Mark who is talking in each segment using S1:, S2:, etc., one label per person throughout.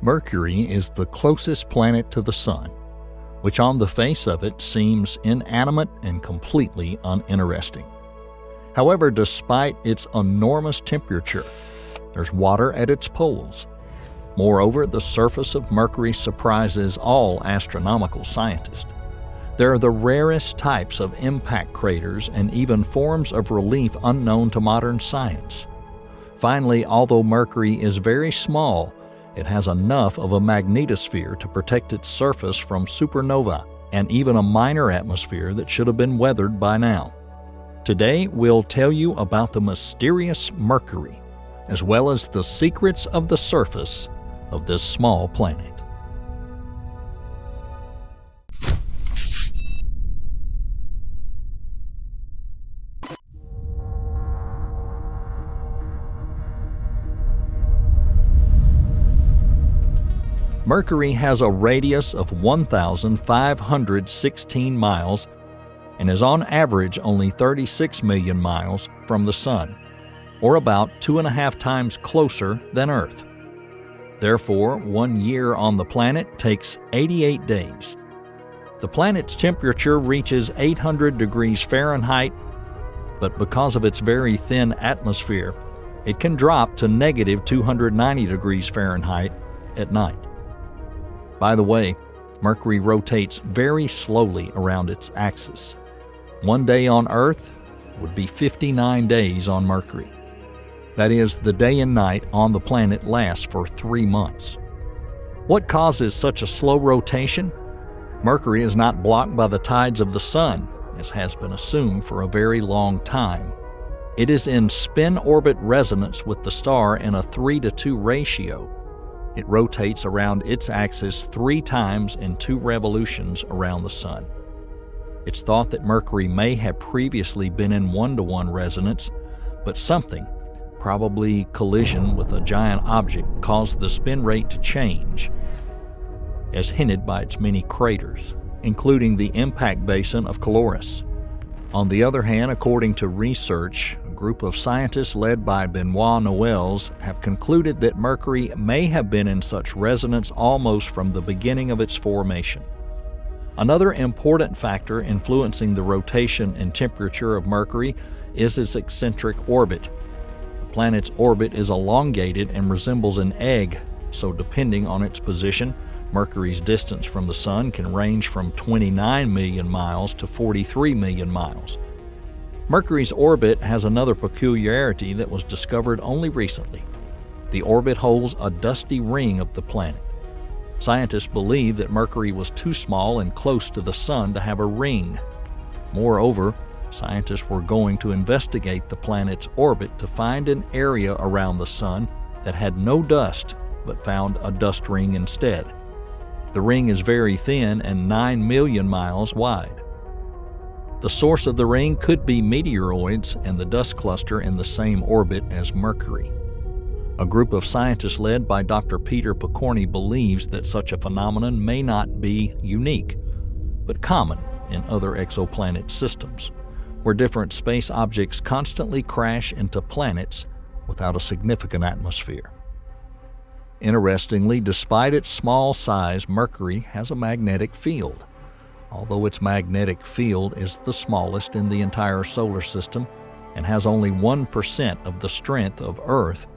S1: Mercury is the closest planet to the Sun, which on the face of it seems inanimate and completely uninteresting. However, despite its enormous temperature, there's water at its poles. Moreover, the surface of Mercury surprises all astronomical scientists. There are the rarest types of impact craters and even forms of relief unknown to modern science. Finally, although Mercury is very small, it has enough of a magnetosphere to protect its surface from supernova and even a minor atmosphere that should have been weathered by now. Today, we'll tell you about the mysterious Mercury, as well as the secrets of the surface of this small planet. Mercury has a radius of 1,516 miles and is on average only 36 million miles from the Sun, or about 2.5 times closer than Earth. Therefore, 1 year on the planet takes 88 days. The planet's temperature reaches 800 degrees Fahrenheit, but because of its very thin atmosphere, it can drop to negative 290 degrees Fahrenheit at night. By the way, Mercury rotates very slowly around its axis. 1 day on Earth would be 59 days on Mercury. That is, the day and night on the planet lasts for 3 months. What causes such a slow rotation? Mercury is not blocked by the tides of the Sun, as has been assumed for a very long time. It is in spin-orbit resonance with the star in a 3:2 ratio. It rotates around its axis 3 times in 2 revolutions around the Sun. It's thought that Mercury may have previously been in 1:1 resonance, but something, probably collision with a giant object, caused the spin rate to change, as hinted by its many craters, including the impact basin of Caloris. On the other hand, according to research, a group of scientists led by Benoit Noëls have concluded that Mercury may have been in such resonance almost from the beginning of its formation. Another important factor influencing the rotation and temperature of Mercury is its eccentric orbit. The planet's orbit is elongated and resembles an egg, so depending on its position, Mercury's distance from the Sun can range from 29 million miles to 43 million miles. Mercury's orbit has another peculiarity that was discovered only recently. The orbit holds a dusty ring of the planet. Scientists believe that Mercury was too small and close to the Sun to have a ring. Moreover, scientists were going to investigate the planet's orbit to find an area around the Sun that had no dust but found a dust ring instead. The ring is very thin and 9 million miles wide. The source of the ring could be meteoroids and the dust cluster in the same orbit as Mercury. A group of scientists led by Dr. Peter Pokorny believes that such a phenomenon may not be unique, but common in other exoplanet systems, where different space objects constantly crash into planets without a significant atmosphere. Interestingly, despite its small size, Mercury has a magnetic field. Although its magnetic field is the smallest in the entire solar system and has only 1% of the strength of Earth,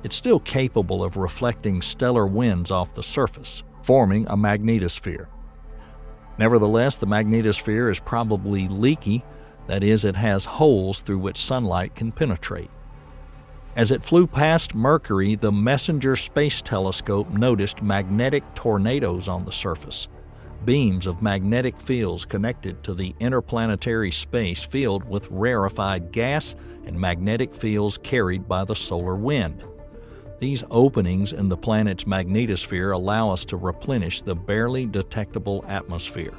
S1: it's still capable of reflecting stellar winds off the surface, forming a magnetosphere. Nevertheless, the magnetosphere is probably leaky, that is, it has holes through which sunlight can penetrate. As it flew past Mercury, the Messenger Space Telescope noticed magnetic tornadoes on the surface, beams of magnetic fields connected to the interplanetary space filled with rarefied gas and magnetic fields carried by the solar wind. These openings in the planet's magnetosphere allow us to replenish the barely detectable atmosphere.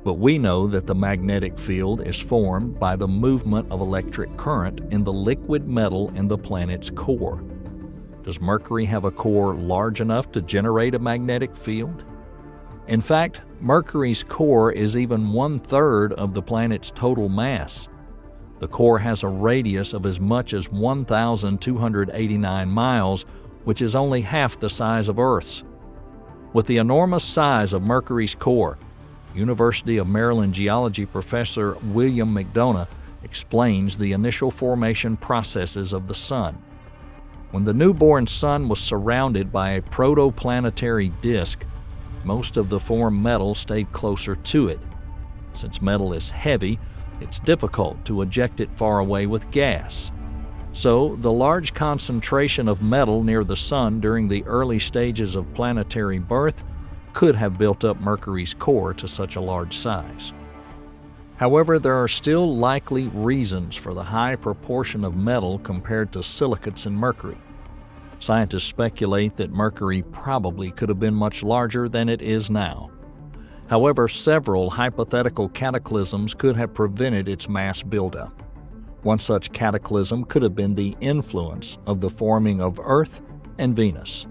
S1: But we know that the magnetic field is formed by the movement of electric current in the liquid metal in the planet's core. Does Mercury have a core large enough to generate a magnetic field? In fact, Mercury's core is even 1/3 of the planet's total mass. The core has a radius of as much as 1,289 miles, which is only half the size of Earth's. With the enormous size of Mercury's core, University of Maryland geology professor William McDonough explains the initial formation processes of the Sun. When the newborn Sun was surrounded by a protoplanetary disk, most of the formed metal stayed closer to it. Since metal is heavy, it's difficult to eject it far away with gas. So, the large concentration of metal near the Sun during the early stages of planetary birth could have built up Mercury's core to such a large size. However, there are still likely reasons for the high proportion of metal compared to silicates in Mercury. Scientists speculate that Mercury probably could have been much larger than it is now. However, several hypothetical cataclysms could have prevented its mass buildup. One such cataclysm could have been the influence of the forming of Earth and Venus.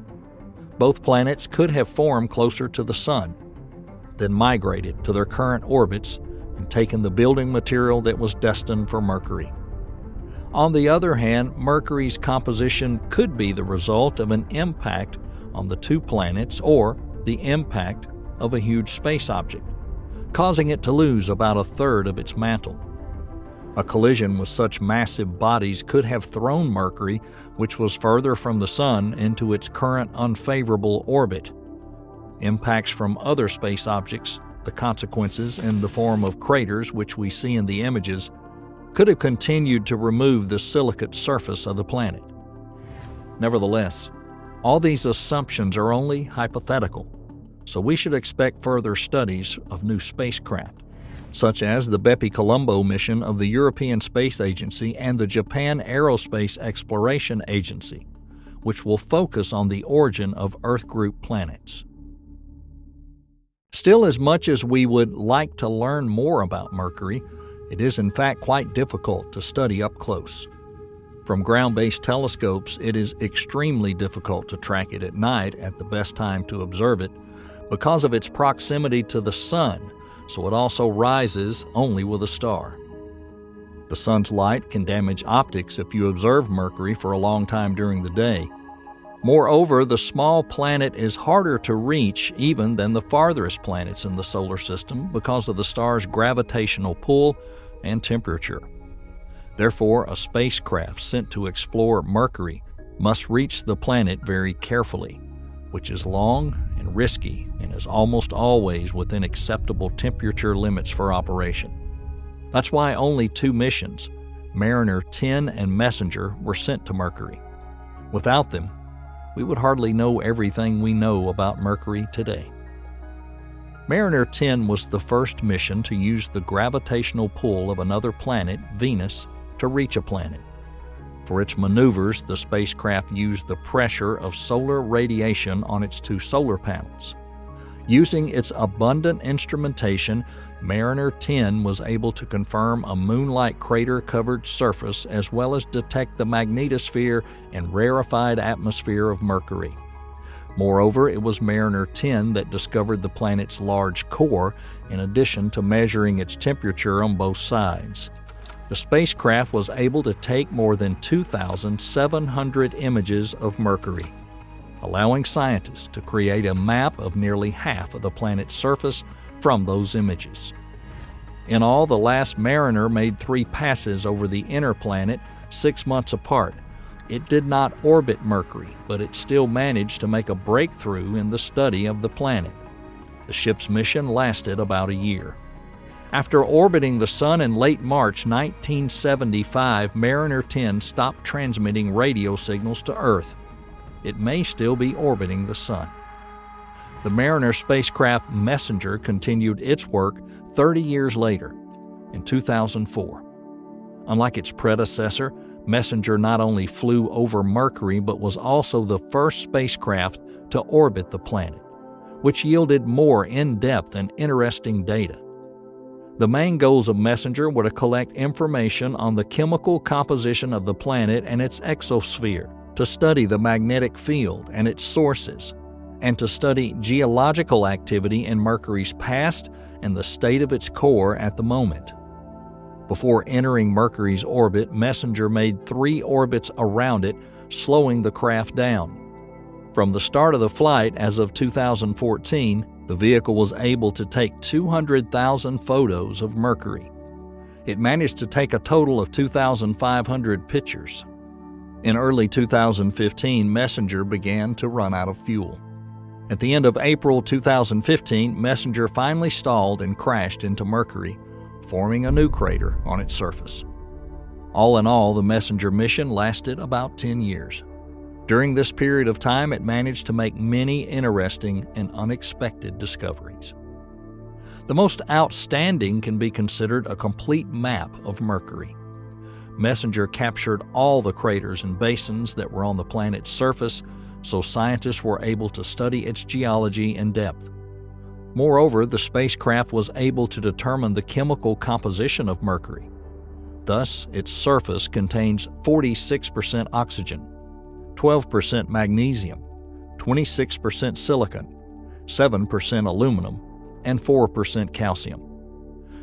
S1: Both planets could have formed closer to the Sun, then migrated to their current orbits and taken the building material that was destined for Mercury. On the other hand, Mercury's composition could be the result of an impact on the two planets or the impact of a huge space object, causing it to lose about a third of its mantle. A collision with such massive bodies could have thrown Mercury, which was further from the Sun, into its current unfavorable orbit. Impacts from other space objects, the consequences in the form of craters which we see in the images, could have continued to remove the silicate surface of the planet. Nevertheless, all these assumptions are only hypothetical, so we should expect further studies of new spacecraft, such as the Bepi-Colombo mission of the European Space Agency and the Japan Aerospace Exploration Agency, which will focus on the origin of Earth group planets. Still, as much as we would like to learn more about Mercury, it is in fact quite difficult to study up close. From ground-based telescopes, it is extremely difficult to track it at night at the best time to observe it because of its proximity to the Sun, so it also rises only with a star. The Sun's light can damage optics if you observe Mercury for a long time during the day. Moreover, the small planet is harder to reach even than the farthest planets in the solar system because of the star's gravitational pull and temperature. Therefore, a spacecraft sent to explore Mercury must reach the planet very carefully, which is long and risky and is almost always within acceptable temperature limits for operation. That's why only two missions, Mariner 10 and Messenger, were sent to Mercury. Without them, we would hardly know everything we know about Mercury today. Mariner 10 was the first mission to use the gravitational pull of another planet, Venus, to reach a planet. For its maneuvers, the spacecraft used the pressure of solar radiation on its two solar panels. Using its abundant instrumentation, Mariner 10 was able to confirm a moon-like crater-covered surface as well as detect the magnetosphere and rarefied atmosphere of Mercury. Moreover, it was Mariner 10 that discovered the planet's large core, in addition to measuring its temperature on both sides. The spacecraft was able to take more than 2,700 images of Mercury, allowing scientists to create a map of nearly half of the planet's surface from those images. In all, the last Mariner made 3 passes over the inner planet 6 months apart. It did not orbit Mercury, but it still managed to make a breakthrough in the study of the planet. The ship's mission lasted about a year. After orbiting the Sun in late March 1975, Mariner 10 stopped transmitting radio signals to Earth. It may still be orbiting the Sun. The Mariner spacecraft Messenger continued its work 30 years later, in 2004. Unlike its predecessor, Messenger not only flew over Mercury but was also the first spacecraft to orbit the planet, which yielded more in-depth and interesting data. The main goals of Messenger were to collect information on the chemical composition of the planet and its exosphere, to study the magnetic field and its sources, and to study geological activity in Mercury's past and the state of its core at the moment. Before entering Mercury's orbit, Messenger made 3 orbits around it, slowing the craft down. From the start of the flight as of 2014, the vehicle was able to take 200,000 photos of Mercury. It managed to take a total of 2,500 pictures. In early 2015, Messenger began to run out of fuel. At the end of April 2015, Messenger finally stalled and crashed into Mercury, forming a new crater on its surface. All in all, the Messenger mission lasted about 10 years. During this period of time, it managed to make many interesting and unexpected discoveries. The most outstanding can be considered a complete map of Mercury. Messenger captured all the craters and basins that were on the planet's surface, so scientists were able to study its geology in depth. Moreover, the spacecraft was able to determine the chemical composition of Mercury. Thus, its surface contains 46% oxygen, 12% magnesium, 26% silicon, 7% aluminum, and 4% calcium.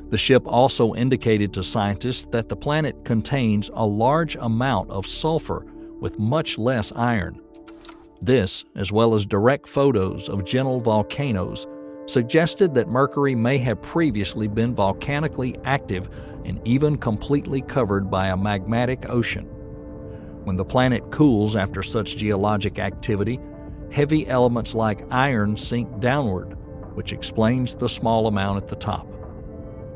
S1: The ship also indicated to scientists that the planet contains a large amount of sulfur with much less iron. This, as well as direct photos of gentle volcanoes, suggested that Mercury may have previously been volcanically active and even completely covered by a magmatic ocean. When the planet cools after such geologic activity, heavy elements like iron sink downward, which explains the small amount at the top.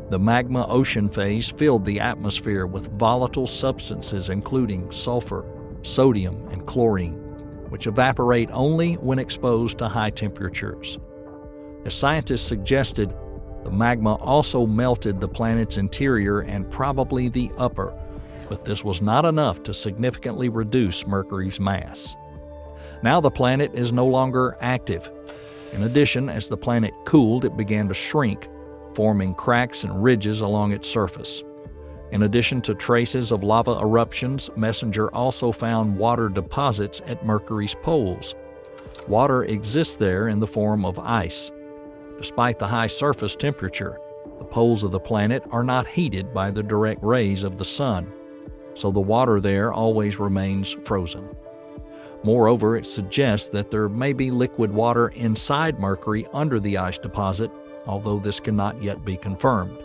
S1: The magma ocean phase filled the atmosphere with volatile substances including sulfur, sodium, and chlorine, which evaporate only when exposed to high temperatures. As scientists suggested, the magma also melted the planet's interior and probably the upper, but this was not enough to significantly reduce Mercury's mass. Now the planet is no longer active. In addition, as the planet cooled, it began to shrink, forming cracks and ridges along its surface. In addition to traces of lava eruptions, Messenger also found water deposits at Mercury's poles. Water exists there in the form of ice. Despite the high surface temperature, the poles of the planet are not heated by the direct rays of the sun, so the water there always remains frozen. Moreover, it suggests that there may be liquid water inside Mercury under the ice deposit, although this cannot yet be confirmed.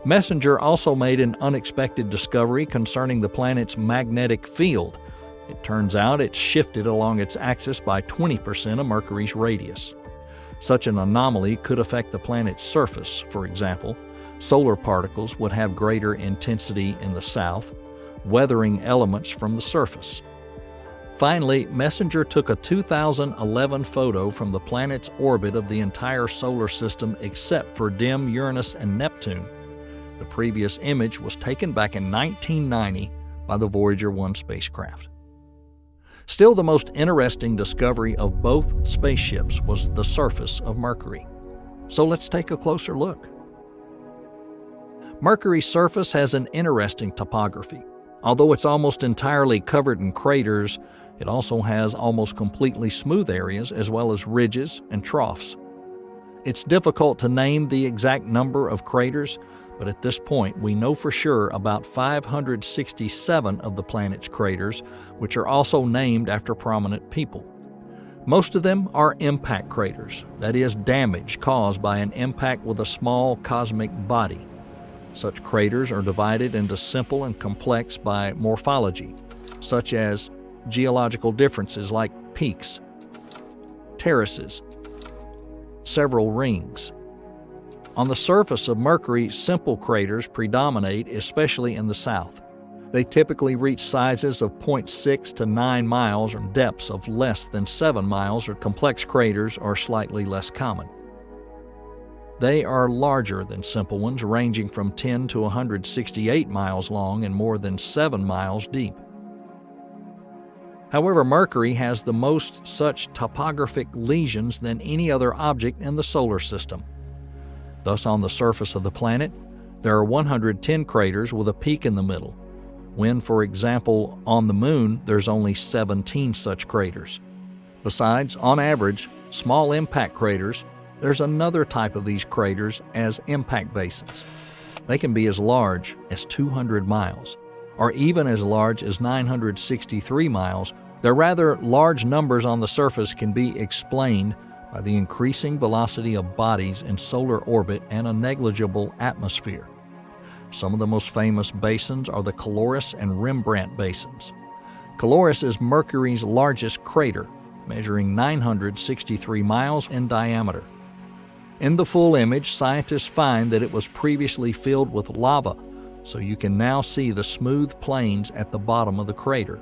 S1: Messenger also made an unexpected discovery concerning the planet's magnetic field. It turns out it's shifted along its axis by 20% of Mercury's radius. Such an anomaly could affect the planet's surface. For example, solar particles would have greater intensity in the south, weathering elements from the surface. Finally, Messenger took a 2011 photo from the planet's orbit of the entire solar system except for dim Uranus and Neptune. The previous image was taken back in 1990 by the Voyager 1 spacecraft. Still, the most interesting discovery of both spaceships was the surface of Mercury. So let's take a closer look. Mercury's surface has an interesting topography. Although it's almost entirely covered in craters, it also has almost completely smooth areas as well as ridges and troughs. It's difficult to name the exact number of craters, but at this point we know for sure about 567 of the planet's craters, which are also named after prominent people. Most of them are impact craters, that is, damage caused by an impact with a small cosmic body. Such craters are divided into simple and complex by morphology, such as geological differences like peaks, terraces, several rings. On the surface of Mercury, simple craters predominate, especially in the south. They typically reach sizes of 0.6 to 9 miles or depths of less than 7 miles, or complex craters are slightly less common. They are larger than simple ones, ranging from 10 to 168 miles long and more than 7 miles deep. However, Mercury has the most such topographic lesions than any other object in the solar system. Thus, on the surface of the planet, there are 110 craters with a peak in the middle, when, for example, on the Moon, there's only 17 such craters. Besides, on average, small impact craters, there's another type of these craters as impact basins. They can be as large as 200 miles, or even as large as 963 miles, Their rather large numbers on the surface can be explained by the increasing velocity of bodies in solar orbit and a negligible atmosphere. Some of the most famous basins are the Caloris and Rembrandt basins. Caloris is Mercury's largest crater, measuring 963 miles in diameter. In the full image, scientists find that it was previously filled with lava, so you can now see the smooth plains at the bottom of the crater.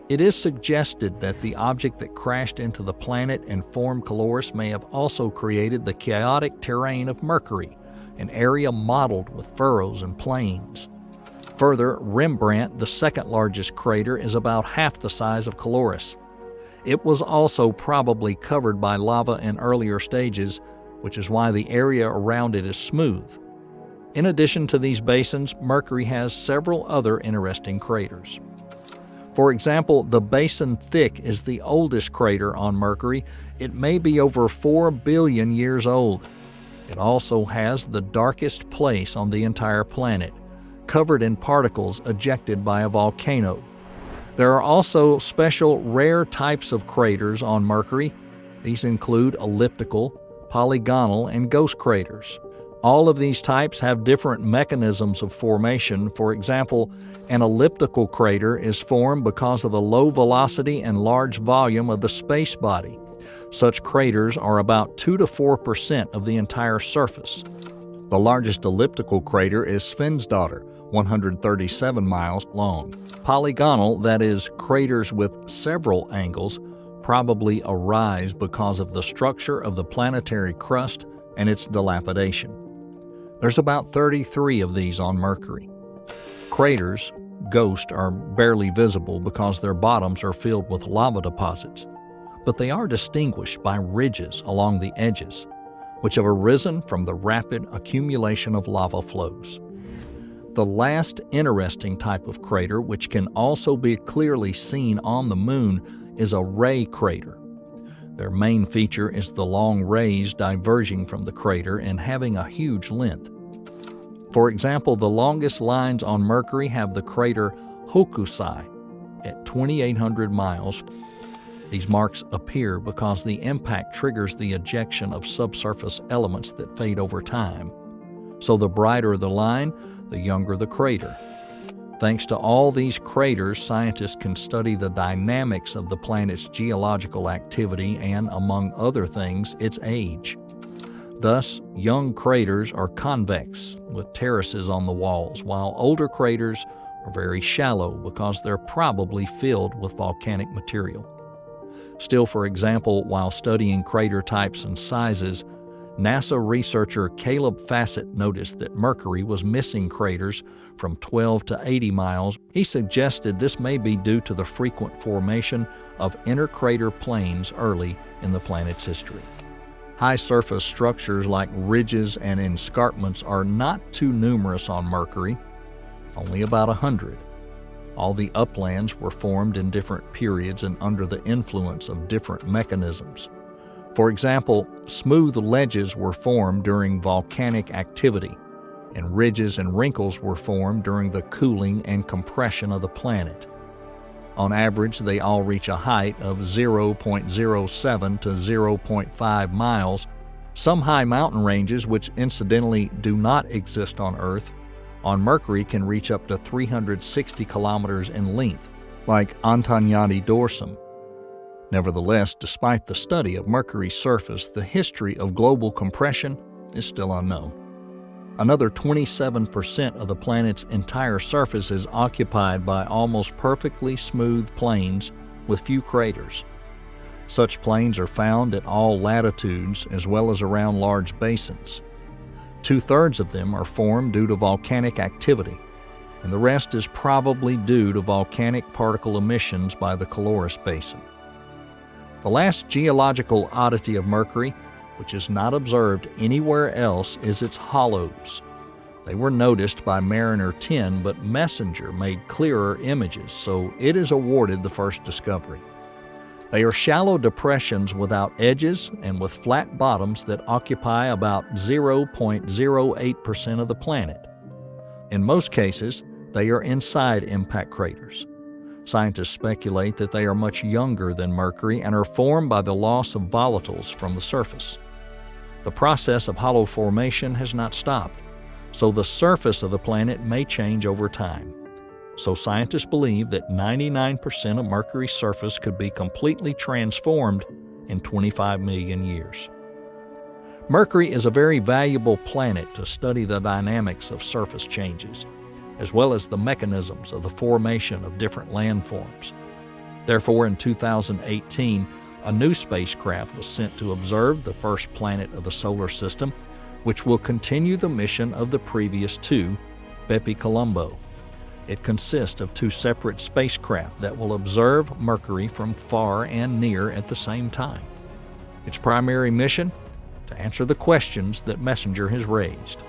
S1: It is suggested that the object that crashed into the planet and formed Caloris may have also created the chaotic terrain of Mercury, an area mottled with furrows and plains. Further, Rembrandt, the second largest crater, is about half the size of Caloris. It was also probably covered by lava in earlier stages, which is why the area around it is smooth. In addition to these basins, Mercury has several other interesting craters. For example, the Basin Thick is the oldest crater on Mercury. It may be over 4 billion years old. It also has the darkest place on the entire planet, covered in particles ejected by a volcano. There are also special rare types of craters on Mercury. These include elliptical, polygonal, and ghost craters. All of these types have different mechanisms of formation. For example, an elliptical crater is formed because of the low velocity and large volume of the space body. Such craters are about 2 to 4% of the entire surface. The largest elliptical crater is Svendsdottir, 137 miles long. Polygonal, that is, craters with several angles, probably arise because of the structure of the planetary crust and its dilapidation. There's about 33 of these on Mercury. Craters, ghosts, are barely visible because their bottoms are filled with lava deposits, but they are distinguished by ridges along the edges, which have arisen from the rapid accumulation of lava flows. The last interesting type of crater, which can also be clearly seen on the Moon, is a ray crater. Their main feature is the long rays diverging from the crater and having a huge length. For example, the longest lines on Mercury have the crater Hokusai at 2,800 miles. These marks appear because the impact triggers the ejection of subsurface elements that fade over time. So the brighter the line, the younger the crater. Thanks to all these craters, scientists can study the dynamics of the planet's geological activity and, among other things, its age. Thus, young craters are convex, with terraces on the walls, while older craters are very shallow because they're probably filled with volcanic material. Still, for example, while studying crater types and sizes, NASA researcher Caleb Fassett noticed that Mercury was missing craters from 12 to 80 miles. He suggested this may be due to the frequent formation of intercrater plains early in the planet's history. High-surface structures like ridges and escarpments are not too numerous on Mercury, only about 100. All the uplands were formed in different periods and under the influence of different mechanisms. For example, smooth ledges were formed during volcanic activity, and ridges and wrinkles were formed during the cooling and compression of the planet. On average, they all reach a height of 0.07 to 0.5 miles. Some high mountain ranges, which incidentally do not exist on Earth, on Mercury can reach up to 360 kilometers in length, like Antagnati Dorsum. Nevertheless, despite the study of Mercury's surface, the history of global compression is still unknown. Another 27% of the planet's entire surface is occupied by almost perfectly smooth plains with few craters. Such plains are found at all latitudes as well as around large basins. 2/3 of them are formed due to volcanic activity, and the rest is probably due to volcanic particle emissions by the Caloris Basin. The last geological oddity of Mercury, which is not observed anywhere else, is its hollows. They were noticed by Mariner 10, but Messenger made clearer images, so it is awarded the first discovery. They are shallow depressions without edges and with flat bottoms that occupy about 0.08% of the planet. In most cases, they are inside impact craters. Scientists speculate that they are much younger than Mercury and are formed by the loss of volatiles from the surface. The process of hollow formation has not stopped, so the surface of the planet may change over time. So scientists believe that 99% of Mercury's surface could be completely transformed in 25 million years. Mercury is a very valuable planet to study the dynamics of surface changes, as well as the mechanisms of the formation of different landforms. Therefore, in 2018, a new spacecraft was sent to observe the first planet of the solar system, which will continue the mission of the previous two, Bepi-Colombo. It consists of two separate spacecraft that will observe Mercury from far and near at the same time. Its primary mission? To answer the questions that Messenger has raised.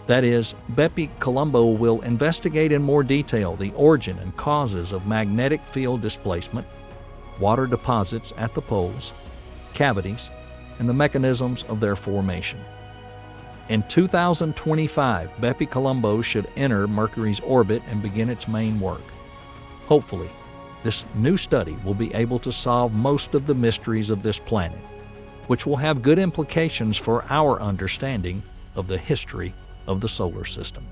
S1: That is, Bepi-Colombo will investigate in more detail the origin and causes of magnetic field displacement, water deposits at the poles, cavities, and the mechanisms of their formation. In 2025, Bepi-Colombo should enter Mercury's orbit and begin its main work. Hopefully, this new study will be able to solve most of the mysteries of this planet, which will have good implications for our understanding of the history of the solar system.